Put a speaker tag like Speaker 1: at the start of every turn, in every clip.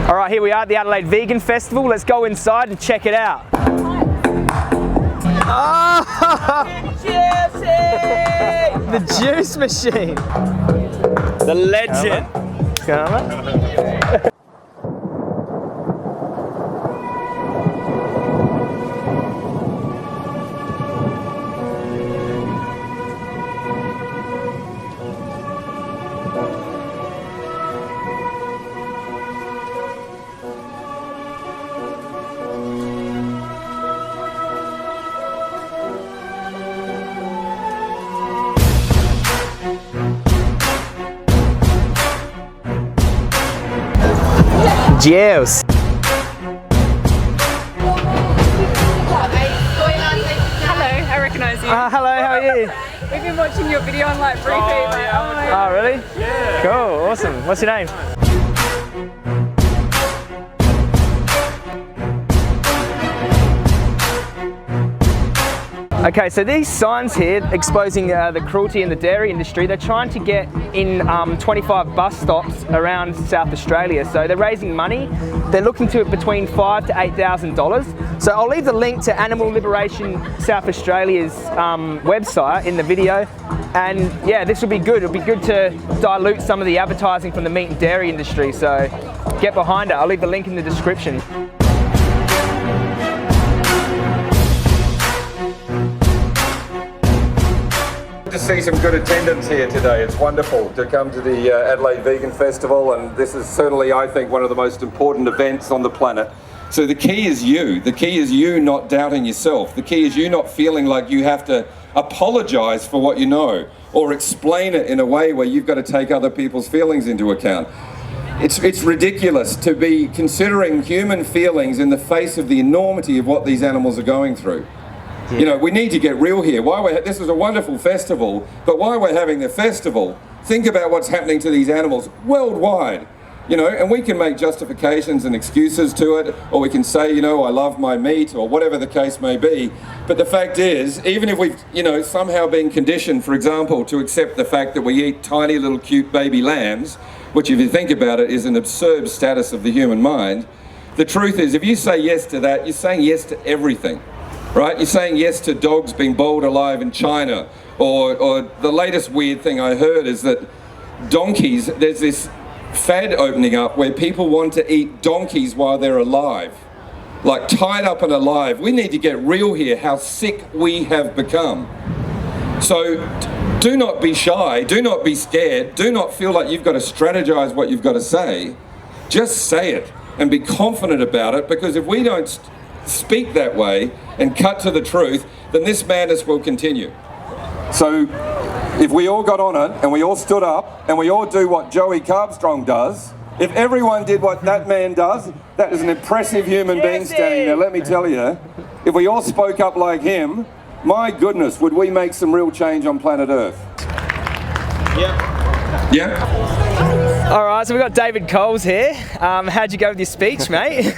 Speaker 1: All right, here we are at the Adelaide Vegan Festival. Let's go inside and check it out. Oh! The juice machine. The legend. Come on. Cheers.
Speaker 2: Hello, I recognise you.
Speaker 1: Hello, how are you?
Speaker 2: We've been watching your video on like briefly. Oh my God.
Speaker 1: Oh, really? Yeah. Cool, awesome. What's your name? Okay, so these signs here exposing the cruelty in the dairy industry, they're trying to get in 25 bus stops around South Australia. So they're raising money. They're looking to between $5,000 to $8,000. So I'll leave the link to Animal Liberation South Australia's website in the video. And yeah, this will be good. It'll be good to dilute some of the advertising from the meat and dairy industry. So get behind it. I'll leave the link in the description.
Speaker 3: To see some good attendance here today. It's wonderful to come to the Adelaide Vegan Festival, and this is certainly, I think, one of the most important events on the planet. So the key is you. The key is you not doubting yourself. The key is you not feeling like you have to apologise for what you know or explain it in a way where you've got to take other people's feelings into account. It's ridiculous to be considering human feelings in the face of the enormity of what these animals are going through. You know, we need to get real here. This is a wonderful festival, but while we're having the festival, think about what's happening to these animals worldwide. You know, and we can make justifications and excuses to it, or we can say, you know, I love my meat, or whatever the case may be. But the fact is, even if we've, you know, somehow been conditioned, for example, to accept the fact that we eat tiny little cute baby lambs, which if you think about it is an absurd status of the human mind, the truth is, if you say yes to that, you're saying yes to everything. Right? You're saying yes to dogs being boiled alive in China, or the latest weird thing I heard is that donkeys, there's this fad opening up where people want to eat donkeys while they're alive, like tied up and alive. We need to get real here, how sick we have become. So do not be shy, do not be scared, do not feel like you've got to strategize what you've got to say. Just say it and be confident about it, because if we don't speak that way and cut to the truth, then this madness will continue. So if we all got on it and we all stood up and we all do what Joey Carbstrong does, if everyone did what that man does, that is an impressive human being standing there, let me tell you. If we all spoke up like him, my goodness, would we make some real change on planet Earth? Yeah. Yeah?
Speaker 1: All right, so we've got David Coles here. How'd you go with your speech, mate?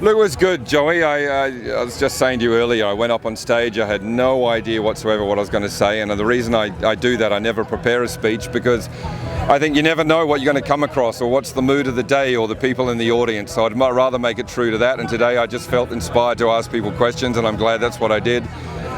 Speaker 3: Look, it was good, Joey. I was just saying to you earlier, I went up on stage, I had no idea whatsoever what I was going to say, and the reason I do that, I never prepare a speech, because I think you never know what you're going to come across or what's the mood of the day or the people in the audience, so I'd rather make it true to that, and today I just felt inspired to ask people questions, and I'm glad that's what I did.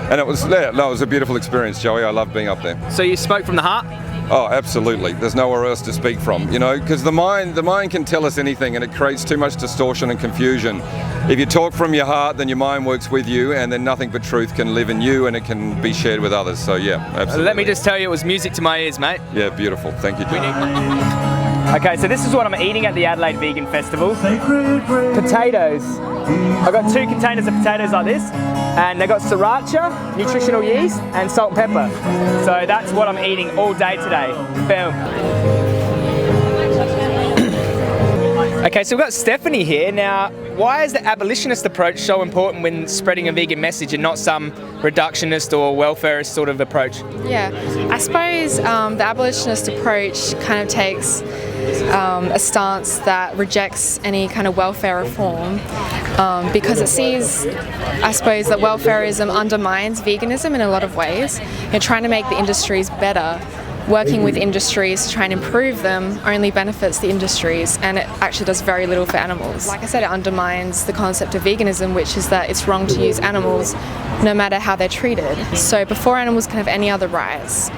Speaker 3: And it was a beautiful experience, Joey. I love being up there.
Speaker 1: So you spoke from the heart?
Speaker 3: Oh, absolutely. There's nowhere else to speak from, you know, because the mind can tell us anything, and it creates too much distortion and confusion. If you talk from your heart, then your mind works with you, and then nothing but truth can live in you, and it can be shared with others. So yeah, absolutely.
Speaker 1: Let me just tell you, it was music to my ears, mate.
Speaker 3: Yeah, beautiful. Thank you, Joey.
Speaker 1: Okay, so this is what I'm eating at the Adelaide Vegan Festival. Potatoes. I've got 2 containers of potatoes like this, and they've got sriracha, nutritional yeast, and salt and pepper. So that's what I'm eating all day today. Boom. Okay, so we've got Stephanie here. Now, why is the abolitionist approach so important when spreading a vegan message and not some reductionist or welfarist sort of approach?
Speaker 2: Yeah, I suppose the abolitionist approach kind of takes a stance that rejects any kind of welfare reform because it sees, I suppose, that welfarism undermines veganism in a lot of ways. You're trying to make the industries better working with industries to try and improve them only benefits the industries, and it actually does very little for animals. Like I said, it undermines the concept of veganism, which is that it's wrong to use animals no matter how they're treated. So before animals can have any other rights,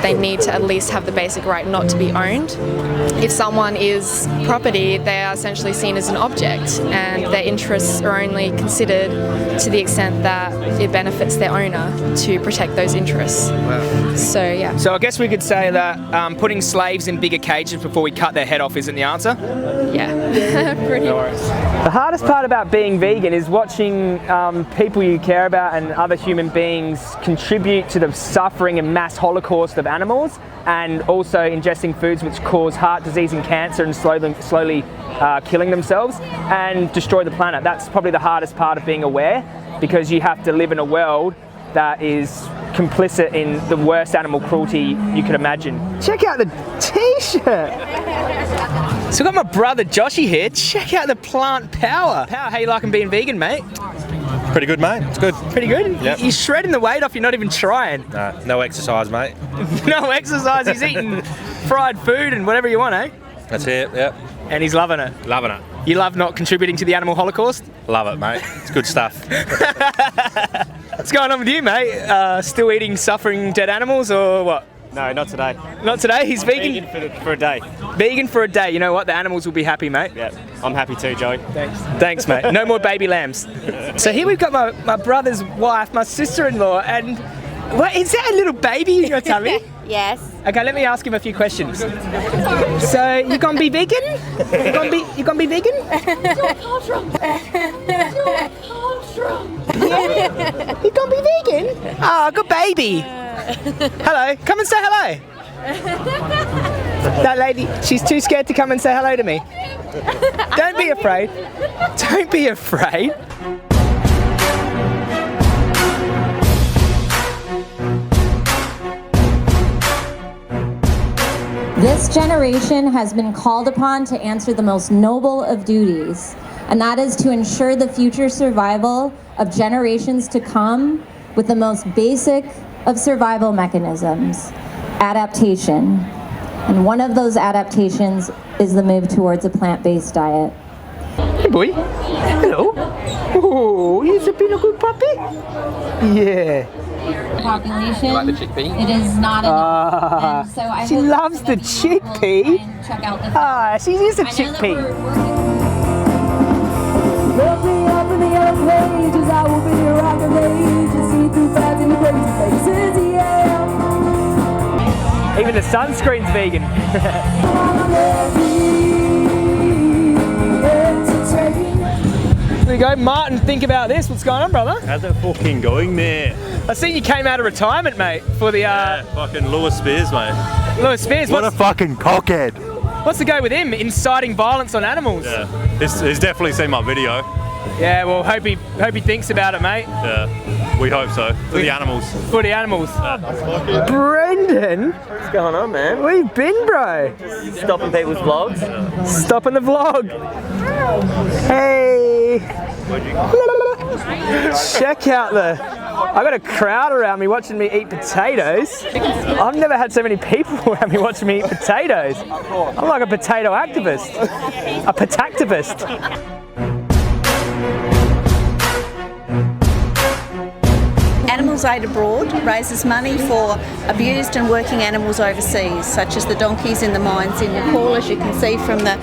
Speaker 2: they need to at least have the basic right not to be owned. If someone is property, they are essentially seen as an object, and their interests are only considered to the extent that it benefits their owner to protect those interests.
Speaker 1: Wow.
Speaker 2: So yeah.
Speaker 1: So I guess we could say that putting slaves in bigger cages before we cut their head off isn't the answer?
Speaker 2: Yeah, pretty.
Speaker 1: No worries. The hardest part about being vegan is watching people you care about and other human beings contribute to the suffering and mass holocaust of animals, and also ingesting foods which cause heart disease and cancer and slowly killing themselves and destroy the planet. That's probably the hardest part of being aware, because you have to live in a world that is complicit in the worst animal cruelty you could imagine. Check out the t-shirt! So I've got my brother Joshy here. Check out the plant power. How you liking being vegan, mate?
Speaker 4: Pretty good, mate. It's good.
Speaker 1: Pretty good?
Speaker 4: Yep.
Speaker 1: You're shredding the weight off, you're not even trying.
Speaker 4: No exercise, mate.
Speaker 1: No exercise, he's eating fried food and whatever you want, eh?
Speaker 4: That's it, yep.
Speaker 1: And he's loving it.
Speaker 4: Loving it.
Speaker 1: You love not contributing to the animal holocaust?
Speaker 4: Love it, mate. It's good stuff.
Speaker 1: What's going on with you, mate? Still eating suffering dead animals or what?
Speaker 5: No, not today.
Speaker 1: Not today? He's vegan?
Speaker 5: For a day.
Speaker 1: Vegan for a day. You know what? The animals will be happy, mate.
Speaker 5: Yeah, I'm happy too, Joey.
Speaker 1: Thanks, mate. No more baby lambs. So here we've got my brother's wife, my sister-in-law, and what, is that a little baby in your tummy?
Speaker 6: Yes.
Speaker 1: Okay, let me ask him a few questions. So, you gonna be vegan? You gonna be vegan? You gonna be vegan? Oh, good baby. Hello, come and say hello. That lady, she's too scared to come and say hello to me. Don't be afraid. Don't be afraid.
Speaker 7: This generation has been called upon to answer the most noble of duties, and that is to ensure the future survival of generations to come with the most basic of survival mechanisms, adaptation. And one of those adaptations is the move towards a plant-based diet.
Speaker 1: Hey boy, hello. Oh, he's been a good puppy? Yeah.
Speaker 7: Population.
Speaker 1: Like the chickpea?
Speaker 7: It is not enough. And so I
Speaker 1: she
Speaker 7: hope
Speaker 1: loves the
Speaker 7: that you will
Speaker 1: chickpea.
Speaker 7: and check out the
Speaker 1: Ah, she is a
Speaker 7: I know that
Speaker 1: chickpea.
Speaker 7: we're working
Speaker 8: Look me up in the other pages, I will be your rock of ages, see through facts and crazy faces, yeah.
Speaker 1: Even the sunscreen's vegan. There you go, Martin, think about this. What's going on, brother?
Speaker 5: How's it fucking going there?
Speaker 1: I see you came out of retirement, mate, for the
Speaker 5: Fucking Lewis Spears, mate.
Speaker 1: Lewis Spears.
Speaker 5: What a fucking cockhead.
Speaker 1: What's the go with him? Inciting violence on animals.
Speaker 5: Yeah, he's definitely seen my video.
Speaker 1: Yeah, well, hope he thinks about it, mate.
Speaker 5: Yeah, we hope so. For the animals.
Speaker 1: For the animals. Brendan,
Speaker 9: What's going on, man?
Speaker 1: where you been, bro?
Speaker 9: Stopping people's vlogs?
Speaker 1: Stopping the vlog. Hey. Check out I got a crowd around me watching me eat potatoes. I've never had so many people around me watching me eat potatoes. I'm like a potato activist. A potactivist.
Speaker 6: Animals Aid Abroad raises money for abused and working animals overseas, such as the donkeys in the mines in Nepal, as you can see from the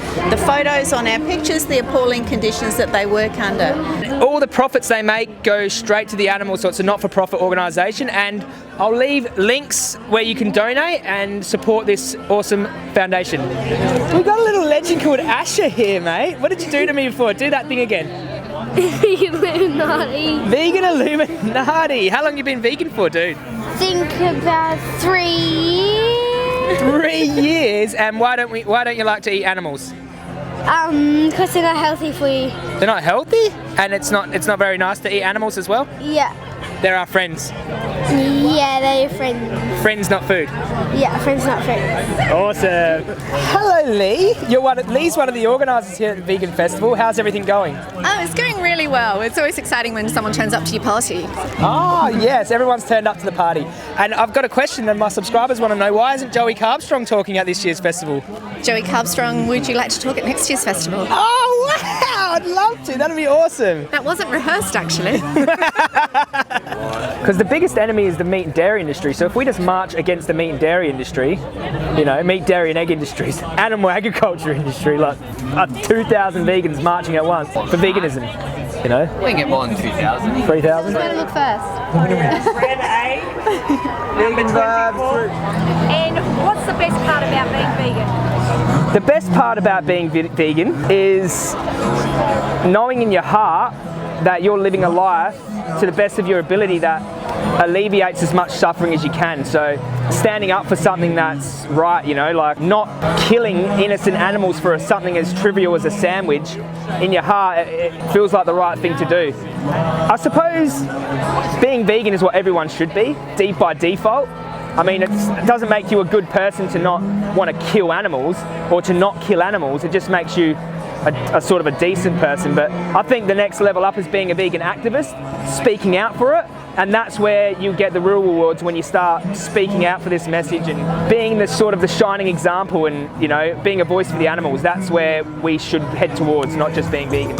Speaker 6: photos on our pictures, the appalling conditions that they work under.
Speaker 1: All the profits they make go straight to the animals, so it's a not-for-profit organisation, and I'll leave links where you can donate and support this awesome foundation. We've got a little legend called Asher here, mate. What did you do to me before? Do that thing again.
Speaker 10: Illuminati.
Speaker 1: Vegan Illuminati. How long have you been vegan for, dude?
Speaker 10: Think about 3 years.
Speaker 1: 3 years. And why don't you like to eat animals?
Speaker 10: Because they're not healthy for you.
Speaker 1: They're not healthy, and it's not very nice to eat animals as well.
Speaker 10: Yeah.
Speaker 1: They're our friends.
Speaker 10: Yeah, they're friends.
Speaker 1: Friends, not food.
Speaker 10: Yeah, friends, not friends.
Speaker 1: Awesome. Hello, Lee. Lee's one of the organisers here at the Vegan Festival. How's everything going?
Speaker 11: Oh, it's going really well. It's always exciting when someone turns up to your party.
Speaker 1: Oh, yes, everyone's turned up to the party. And I've got a question that my subscribers want to know. Why isn't Joey Carbstrong talking at this year's festival?
Speaker 11: Joey Carbstrong, would you like to talk at next year's festival?
Speaker 1: Oh, wow! I'd love to. That'd be awesome.
Speaker 11: That wasn't rehearsed, actually.
Speaker 1: Because the biggest enemy is the meat and dairy industry. So if we just march against the meat and dairy industry, meat, dairy and egg industries, animal agriculture industry, like 2,000 vegans marching at once for veganism,
Speaker 12: We can get more than 2,000.
Speaker 1: 3,000?
Speaker 10: Who's going to look first?
Speaker 13: Red A. And what's the best part about being vegan?
Speaker 1: The best part about being vegan is knowing in your heart that you're living a life to the best of your ability that alleviates as much suffering as you can. So standing up for something that's right, like not killing innocent animals for something as trivial as a sandwich, in your heart it feels like the right thing to do. I suppose being vegan is what everyone should be, by default. I mean, it doesn't make you a good person to not want to kill animals or to not kill animals. It just makes you a sort of a decent person. But I think the next level up is being a vegan activist, speaking out for it, and that's where you get the real rewards when you start speaking out for this message and being the sort of the shining example and being a voice for the animals. That's where we should head towards, not just being vegan.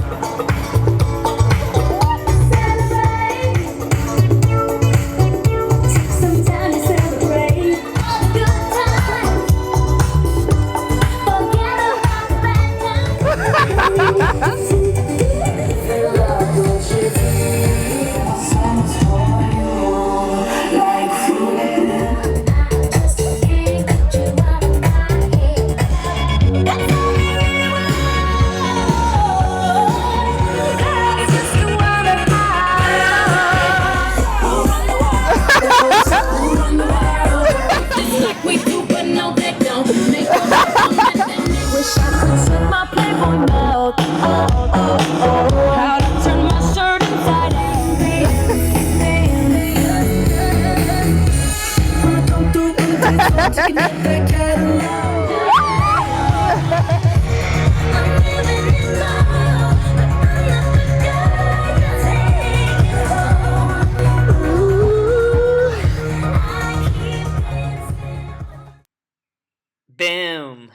Speaker 14: Boom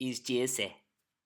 Speaker 14: is juicy.